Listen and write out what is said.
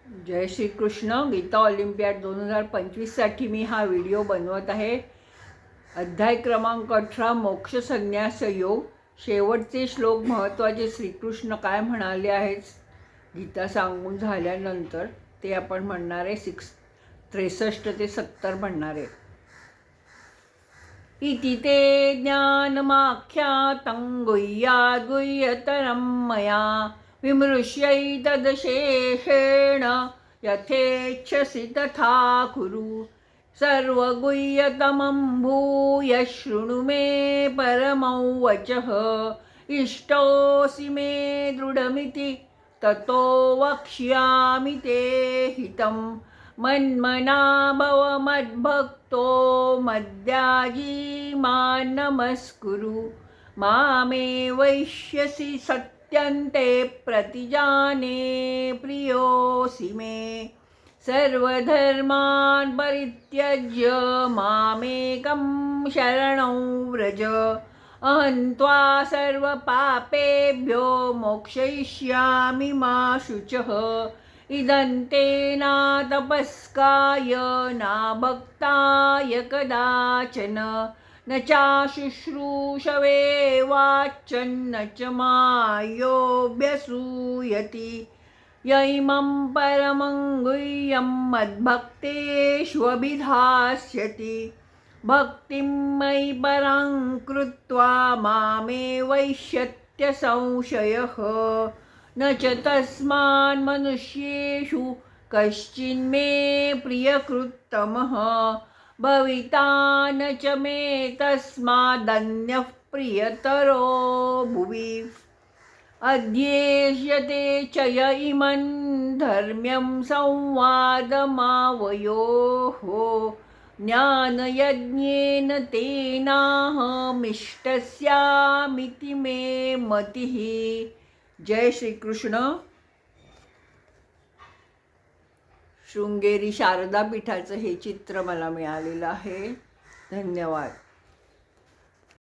जय Shri Krishna. Gita Olympiad 2025साठी मी हा video बनवत आहे. अध्याय क्रमांक 18 मोक्ष संन्यास योग. शेवटचे श्लोक महत्त्वाचे श्रीकृष्ण काय म्हणाले आहेत गीता सांगून झाल्यानंतर ते आपण म्हणणार आहे. 63 ते 70 म्हणणार आहे. इति ते ज्ञानमाख्यातं गुह्याद्गुह्यतरं मया विमृश्यैतदशेषेण यथेच्छसि तथा कुरु. सर्वगुह्यतमं भूय शृणु मे परमं वचः. इष्टोऽसि मे दृढमिति ततो वक्ष्यामि ते हितं. मन्मना भव मद्भक्तो मद्याजी मां नमस्कुरु. मामे वैष्यसि सत्यन्ते प्रतिजाने प्रियोऽसि मे. सर्वधर्मान् परित्यज्य मामेकं शरणं व्रज. अहं त्वा सर्वपापेभ्यो मोक्षयिष्यामि मा शुचः. इदन्ते न तपस्काय न भक्ताय कदाचन. न चाशुश्रूषवे वाच्यन्न च मायोऽभ्यसूयति. य इमं परमं गुह्यं मद्भक्तेष्वभिधास्यति. भक्तिं मयि परां कृत्वा मामेवैष्यत्य संशयः. न च तस्मान्मनुष्येषु कश्चिन्मे प्रियकृत्तमः भविता. न च मे तस्मादन्यः प्रियतरो भुवि. अध्येष्यते च य इमं धर्म्यं संवादमावयोः. ज्ञानयज्ञेन तेनाहमिष्टस्यामिति मे मतिः. जय श्री कृष्ण. शृंगेरी शारदा पीठाचं हे चित्र मला मिळालेलं आहे. धन्यवाद.